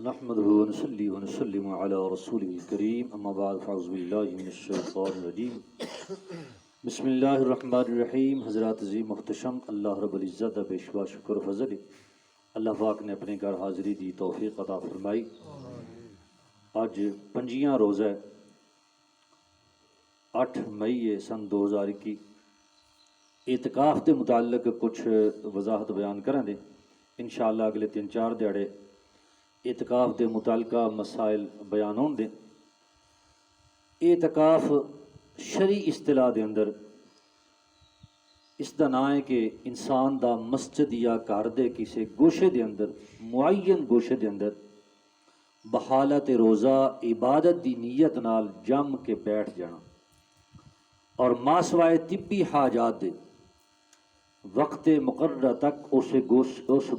نحمده ونصلي ونسلم على رسوله الكريم اما بعد فاعوذ باللہ من الشیطان الرجیم بسم اللہ الرحمن الرحیم۔ حضرات عظیم محتشم، اللہ رب العزت بے شبہ شکر و فضل اللہ پاک نے اپنے گھر حاضری دی توفیق عطا فرمائی۔ آج پنجیاں روزہ 8 مئی سن 2021۔ اعتکاف دے متعلق کچھ وضاحت بیان کریں دے انشاءاللہ اگلے 3-4 دیہڑے اعتکاف دے متعلقہ مسائل بیان ہون دے۔ اعتکاف شرعی اصطلاح دے اندر اس دا نام ہے کہ انسان دا مسجد یا گھر دے کسی گوشے دے اندر معین گوشے دے اندر بحالت روزہ عبادت دی نیت نال جم کے بیٹھ جانا اور ماسوائے طبی حاجات دے وقت مقررہ تک اس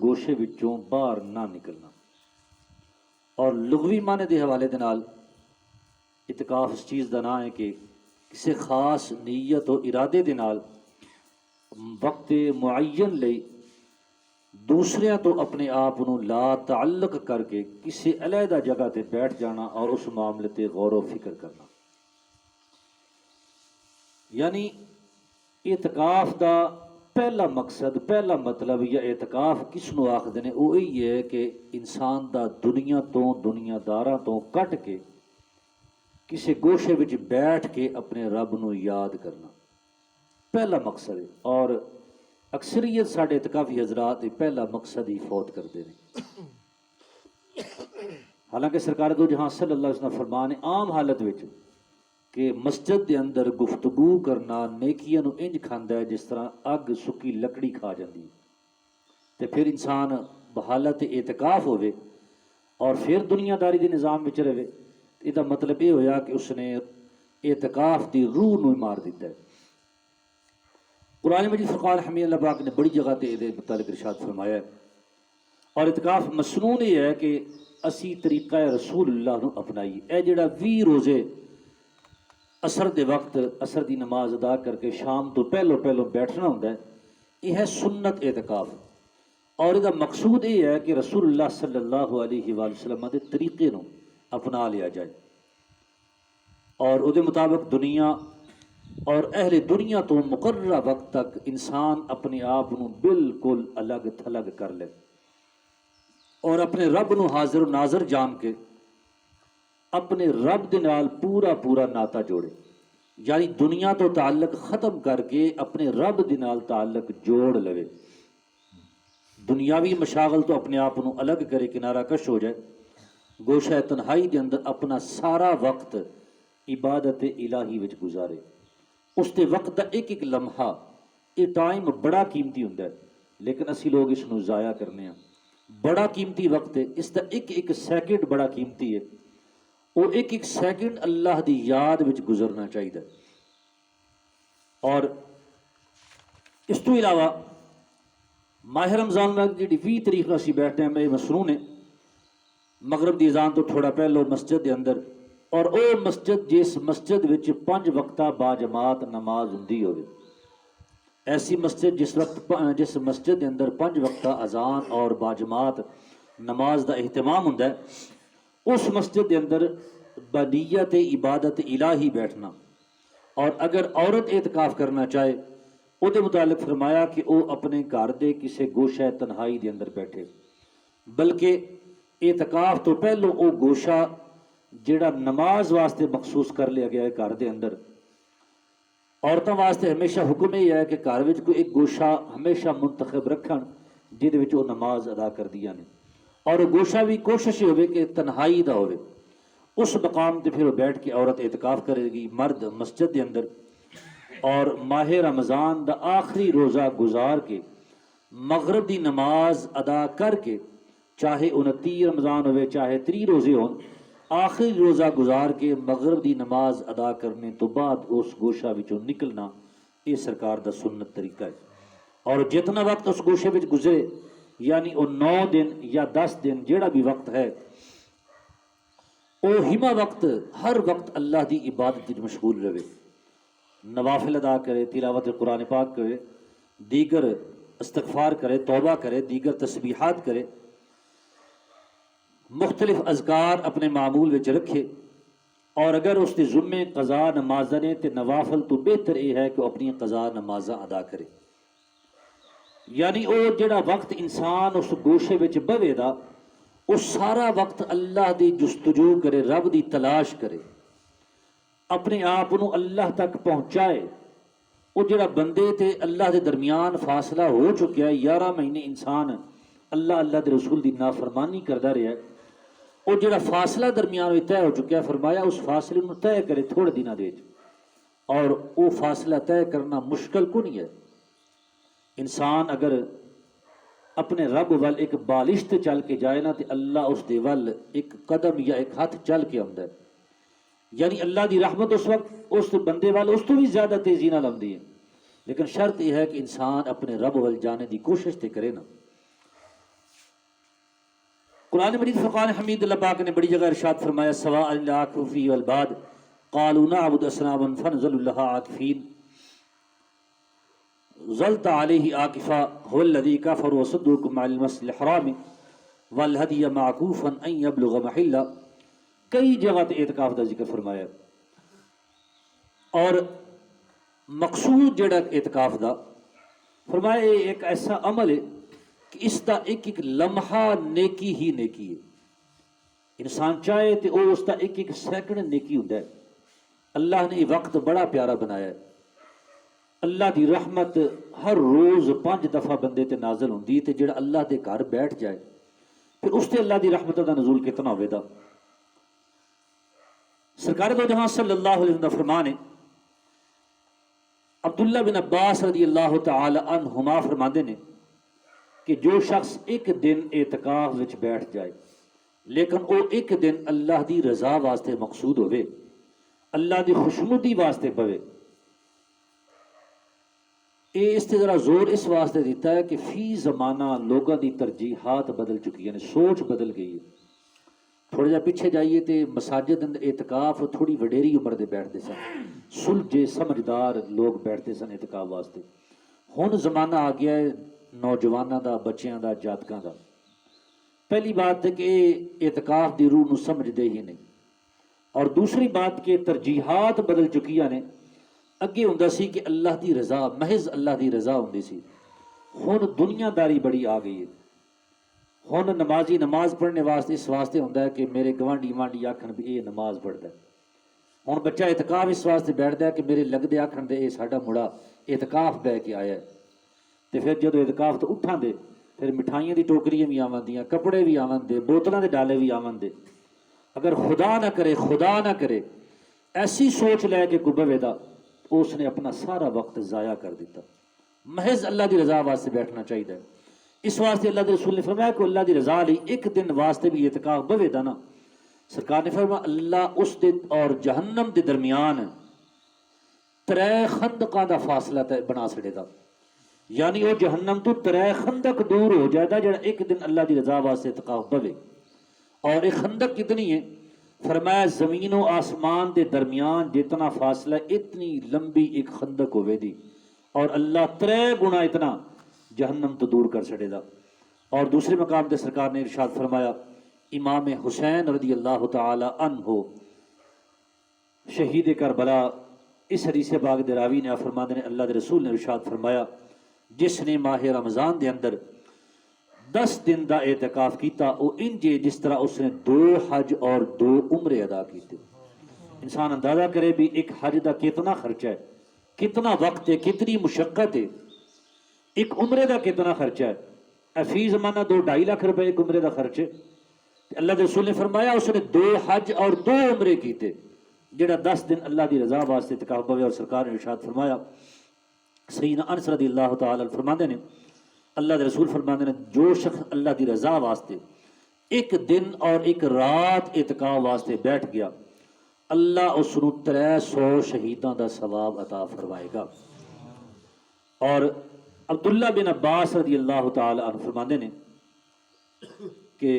گوشے وچوں باہر نہ نکلنا۔ اور لغوی معنی دے حوالے دے نال اعتکاف اس چیز دا نام ہے کہ کسی خاص نیت و ارادے دے نال وقت معین لئی دوسریاں تو اپنے آپ نو لا تعلق کر کے کسی علیحدہ جگہ تے بیٹھ جانا اور اس معاملے تے غور و فکر کرنا۔ یعنی اعتکاف دا پہلا مقصد، پہلا مطلب یا اعتکاف کس نو آخدے نے، وہ یہی ہے کہ انسان دا دنیا تو دنیا داراں تو کٹ کے کسی گوشے وچ بیٹھ کے اپنے رب نو یاد کرنا پہلا مقصد ہے۔ اور اکثریت ساڈے اعتکافی حضرات پہلا مقصد ہی فوت کرتے ہیں۔ حالانکہ سرکار دو جہاں صلی اللہ علیہ وسلم فرمان ہے عام حالت وچ کہ مسجد دے اندر گفتگو کرنا نیکیاں نو انج کھاندا ہے جس طرح اگ سکی لکڑی کھا جاندی ہے۔ تے پھر انسان بحالت اعتکاف ہوئے اور پھر دنیا داری دے نظام وچ رہے، یہ دا مطلب یہ ہویا کہ اس نے اعتکاف دی روح نو مار دیتا ہے۔ قرآن مجید فرقان حمید اللہ پاک نے بڑی جگہ تے دے متعلق ارشاد فرمایا ہے۔ اور اعتکاف مسنون یہ ہے کہ اسی طریقہ رسول اللہ نو اپنائی۔ اے جڑا 20 روزے اثر دے وقت اثر دی نماز ادا کر کے شام تو پہلو بیٹھنا ہوتا ہے، یہ ہے سنت اعتکاف۔ اور یہ مقصود یہ ہے کہ رسول اللہ صلی اللہ علیہ وآلہ وسلم دے طریقے نو اپنا لیا جائے اور او دے مطابق دنیا اور اہل دنیا تو مقررہ وقت تک انسان اپنے آپ نو بالکل الگ تھلگ کر لے اور اپنے رب نو حاضر و ناظر جان کے اپنے رب دے نال پورا ناتا جوڑے۔ یعنی دنیا تو تعلق ختم کر کے اپنے رب دے نال تعلق جوڑ لوے، دنیاوی مشاغل تو اپنے آپ نو الگ کرے، کنارہ کش ہو جائے، گوشہ تنہائی دے اندر اپنا سارا وقت عبادت الہی وچ گزارے۔ اس تے وقت دا ایک لمحہ، یہ ٹائم بڑا قیمتی ہوندا ہے لیکن اسی لوگ اس نو ضائع کرنے ہیں۔ بڑا قیمتی وقت ہے، اس دا ایک سیکنڈ بڑا قیمتی ہے، وہ ایک سیکنڈ اللہ دی یاد وچ گزرنا چاہیے۔ اور اس تو علاوہ ماہ رمضان میں جی 20 تاریخ اسی بیٹھتے ہیں، میں مسنون ہے مغرب دی اذان تو تھوڑا پہلو مسجد دے اندر، اور او مسجد جس مسجد وچ 5 وقتہ با جماعت نماز ہوندی ہوئے، ایسی مسجد جس مسجد دے اندر 5 وقتہ اذان اور با جماعت نماز دا اہتمام ہوندا ہے، اس مسجد دے اندر بنیت عبادت الہی بیٹھنا۔ اور اگر عورت اعتکاف کرنا چاہے او دے متعلق فرمایا کہ او اپنے گھر دے کسی گوشہ تنہائی دے اندر بیٹھے، بلکہ اعتکاف تو پہلو او گوشہ جڑا نماز واسطے مخصوص کر لیا گیا ہے گھر دے اندر، عورتوں واسطے ہمیشہ حکم یہ ہے کہ گھر وچ کوئی ایک گوشہ ہمیشہ منتخب رکھن جہدے وچ وہ نماز ادا کر دیا نے، اور وہ گوشہ بھی کوشش یہ ہوئے کہ تنہائی دا ہوئے، اس مقام تے پھر وہ بیٹھ کے عورت اعتکاف کرے گی، مرد مسجد دے اندر، اور ماہ رمضان دا آخری روزہ گزار کے مغرب دی نماز ادا کر کے، چاہے 29 رمضان ہوئے چاہے 30 روزے ہون، آخری روزہ گزار کے مغرب دی نماز ادا کرنے تو بعد اس گوشہ وچوں نکلنا، یہ سرکار دا سنت طریقہ ہے۔ اور جتنا وقت اس گوشے وچ گزرے، یعنی وہ 9 دن یا 10 دن جیڑا بھی وقت ہے، او ہمہ وقت ہر وقت اللہ دی عبادت وچ مشغول رہے، نوافل ادا کرے، تلاوت قرآن پاک کرے، دیگر استغفار کرے، توبہ کرے، دیگر تسبیحات کرے، مختلف اذکار اپنے معمول وچ رکھے، اور اگر اس کے ذمے قضا نمازاں نے تے نوافل تو بہتر یہ ہے کہ وہ اپنی قضا نمازاں ادا کرے۔ یعنی وہ جڑا وقت انسان اس گوشے وچ بوے دا، وہ سارا وقت اللہ دی جستجو کرے، رب دی تلاش کرے، اپنے آپ کو اللہ تک پہنچائے۔ وہ جڑا بندے تے اللہ دے درمیان فاصلہ ہو چکیا ہے، 11 مہینے انسان اللہ دے رسول دی نافرمانی کردا رہا ہے، وہ جڑا فاصلہ درمیان میں طے ہو چکا ہے، فرمایا اس فاصلے کو طے کرے تھوڑے دنوں دے وچ۔ اور وہ فاصلہ طے کرنا مشکل کو نہیں ہے۔ انسان اگر اپنے رب ول ایک بالشت چل کے جائے نا، تو اللہ اس دے ول ایک قدم یا ایک ہاتھ چل کے آتا ہے، یعنی اللہ دی رحمت اس وقت اس بندے وال اس تو بھی زیادہ تیزی نال آتی ہے۔ لیکن شرط یہ ہے کہ انسان اپنے رب ول جانے دی کوشش تے کرے نا۔ قرآن مجید فرقان حمید اللہ پاک نے بڑی جگہ ارشاد فرمایا، سواء العاکف فی والباد قالوا نعبد اصناما فنظل لها عاکفین ظلت علیہ عاکفا هو الذی کفر وصدوکم عن المسجد الحرام والہدی معکوفا ان یبلغ محلہ۔ کئی جگہ تے اعتکاف کا ذکر فرمایا، اور مقصود جڑا اعتکاف دا فرمایا یہ ایک ایسا عمل ہے کہ اس دا ایک ایک لمحہ نیکی ہی نیکی ہے۔ انسان چاہے تو وہ اس دا ایک ایک سیکنڈ نیکی ہوتا ہے۔ اللہ نے یہ وقت بڑا پیارا بنایا ہے۔ اللہ دی رحمت ہر روز 5 دفعہ بندے تے نازل ہوندی تے جڑا اللہ دے گھر بیٹھ جائے پھر اس تے اللہ دی رحمت دا نزول کتنا ہوئے دا۔ سرکار دو جہاں صلی اللہ علیہ وسلم دا فرمان ہے، عبداللہ بن عباس رضی اللہ تعالی عنہما فرماندے نے کہ جو شخص ایک دن اعتکاف وچ بیٹھ جائے لیکن وہ ایک دن اللہ دی رضا واسطے مقصود ہوئے، اللہ دی خوشنودی واسطے پوے، یہ اس تے ذرا زور اس واسطے دیتا ہے کہ فی زمانہ لوگوں دی ترجیحات بدل چکی ہیں، سوچ بدل گئی ہے۔ تھوڑا جا پیچھے جائیے تے مساجد اندر اعتکاف تھوڑی وڈیری عمر دے بیٹھتے سن، سلجھے سمجھدار لوگ بیٹھتے سن اعتکاف واسطے۔ ہن زمانہ آ گیا ہے نوجوانوں دا، بچیاں دا، جاتکاں دا۔ پہلی بات ہے کہ اعتکاف دی روح نو سمجھدے ہی نہیں، اور دوسری بات کہ ترجیحات بدل چکیاں نے۔ اگے ہوندا سی کہ اللہ دی رضا، محض اللہ دی رضا ہوندی سی، ہن دنیا داری بڑی آ گئی ہے۔ ہن نمازی نماز پڑھنے واسطے اس واسطے ہوندا ہے کہ میرے گوانڈی وانڈی آکھن بھی یہ نماز پڑھدا ہے۔ ہن بچہ اعتکاف اس واسطے بیٹھدا ہے کہ میرے لگدے آکھن دے یہ ساڈا مڑا اعتکاف بہ کے آیا ہے۔ تے پھر جدو اعتکاف تو اٹھاں دے پھر مٹھائیاں دی ٹوکریاں بھی آوندیاں، کپڑے بھی آوندے، بوتلاں دے ڈالے بھی آوندے۔ اگر خدا نہ کرے ایسی سوچ لے کے کوئی دا، اس نے اپنا سارا وقت ضائع کر دیتا۔ محض اللہ دی رضا واسطے بیٹھنا چاہیے۔ اس واسطے اللہ دے رسول نے فرمایا کہ اللہ دی رضا لئی ایک دن واسطے بھی اعتکاف بوے دا نا، سرکار نے فرمایا اللہ اس دے اور جہنم دے درمیان 3 خندقاں دا فاصلہ بنا چھڑے دا، یعنی وہ جہنم تو 3 خندق دور ہو جائے دا جڑا ایک دن اللہ دی رضا واسطے اعتکاف بوے۔ اور ایک خندق کتنی ہے؟ فرمایا زمین و آسمان دے درمیان جتنا فاصلہ اتنی لمبی ایک خندق ہوئے دی، اور اللہ 3 گنا اتنا جہنم تو دور کر چھڑے دا۔ اور دوسرے مقام دے سرکار نے ارشاد فرمایا، امام حسین رضی اللہ تعالی عنہ شہید کربلا، اس حدیث پاک دے راوی نے فرماتے ہیں اللہ دے رسول نے ارشاد فرمایا، جس نے ماہ رمضان دے اندر 10 دن دا اعتکاف کیتا وہ انجے جس طرح اس نے 2 حج اور 2 عمرے ادا کیتے۔ انسان اندازہ کرے بھی ایک حج دا کتنا خرچہ ہے، کتنا وقت ہے، کتنی مشقت ہے، ایک عمرے دا کتنا خرچہ ہے۔ فی زمانہ 2-2.5 لاکھ روپے ایک عمرے دا خرچ ہے۔ اللہ کے رسول نے فرمایا اس نے 2 حج اور 2 عمرے کیتے، جڑا 10 دن اللہ دی رضا واسطے اعتکاف بوے۔ اور سرکار نے ارشاد فرمایا، سیدنا انس رضی اللہ تعالی عنہ فرماندے نے، اللہ کے رسول فرماندے نے جو شخص اللہ دی رضا واسطے ایک دن اور ایک رات اعتکاف واسطے بیٹھ گیا، اللہ اس نو 300 شہیداں دا ثواب عطا فرمائے گا۔ اور عبداللہ بن عباس رضی اللہ تعالی عنہ فرماندے نے کہ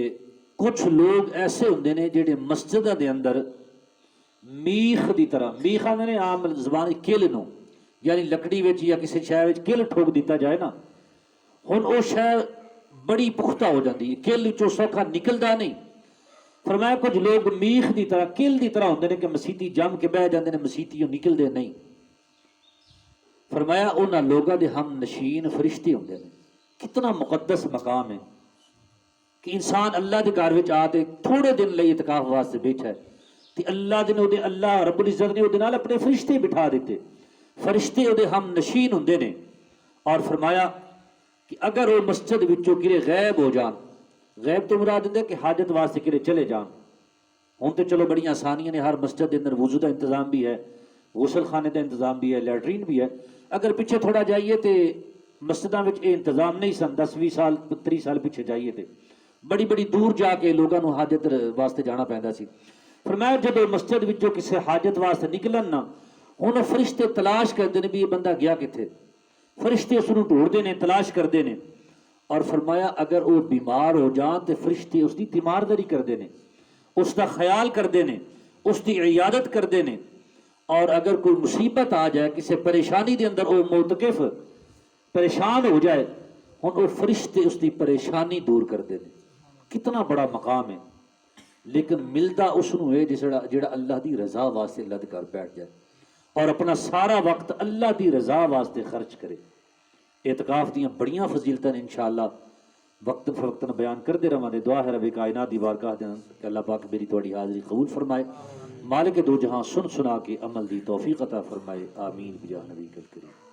کچھ لوگ ایسے ہوندے نے جڑے مسجدہ دے اندر میخ دی طرح، میخ آندے نے عام زبان کل نو، یعنی لکڑی وچ یا کسی شے وچ کل ٹھوک دیتا جائے نا، ہن او شے بڑی پختہ ہو جاندی ہے، کل چوں سوکھا نکلدا نہیں، فرمایا کچھ لوگ میخ دی طرح کل دی طرح ہوندے نے کہ مسیتی جم کے بہ جاندے نے مسیتیوں نکل دے نہیں. فرمایا انہاں لوگاں دے ہم نشین فرشتے ہوندے نے. کتنا مقدس مقام ہے کہ انسان اللہ دے گھر وچ آ تے تھوڑے دن لئی اعتکاف واسطے بیٹھا ہے تے اللہ رب العزت نے اودے نال اپنے فرشتے بٹھا دیتے. فرشتے اودے ہم نشین ہوندے نے. اور فرمایا کہ اگر وہ مسجد وچوں کرے غائب ہو جان، غیب تو مراد ہے کہ حاجت واسطے کرے چلے جان. ہوں تو چلو بڑی آسانیاں نے، ہر مسجد کے اندر وضو کا انتظام بھی ہے، غسل خانے کا انتظام بھی ہے، لیٹرین بھی ہے. اگر پیچھے تھوڑا جائیے تو مسجدوں میں یہ انتظام نہیں سن. 10-20 سال 30 سال پیچھے جائیے تو بڑی بڑی دور جا کے لوگوں کو حاجت واسطے جانا پیندا سی. فرمایا جب مسجد وچوں کسی حاجت واسطے نکلن نا، ہن فرشتے تلاش کرتے ہیں بھی یہ بندہ گیا کتنے. فرشتے اس کو ڈھونڈتے ہیں، تلاش کرتے ہیں. اور فرمایا اگر وہ بیمار ہو جان تو فرشتے اس کی تیمارداری کرتے ہیں، اس کا خیال کرتے ہیں، اس کی عیادت کرتے ہیں. اور اگر کوئی مصیبت آ جائے، کسی پریشانی دے اندر وہ معتکف پریشان ہو جائے، ہن وہ فرشتے اس کی پریشانی دور کرتے ہیں. کتنا بڑا مقام ہے. لیکن ملتا اس نو ہے جڑا اللہ دی رضا واسطے اللہ دے گھر بیٹھ جائے اور اپنا سارا وقت اللہ دی رضا واسطے خرچ کرے. اعتکاف دیاں بڑیاں فضیلتاں انشاءاللہ وقت فوقتاً بیان کرتے رہاں. دعا ہے رب کائنات دی بارگاہ دے کہ اللہ پاک میری تہاڈی حاضری قبول فرمائے. مالک دو جہاں سن سنا کے عمل دی توفیق عطا فرمائے. آمین بجاہ نبی کریم.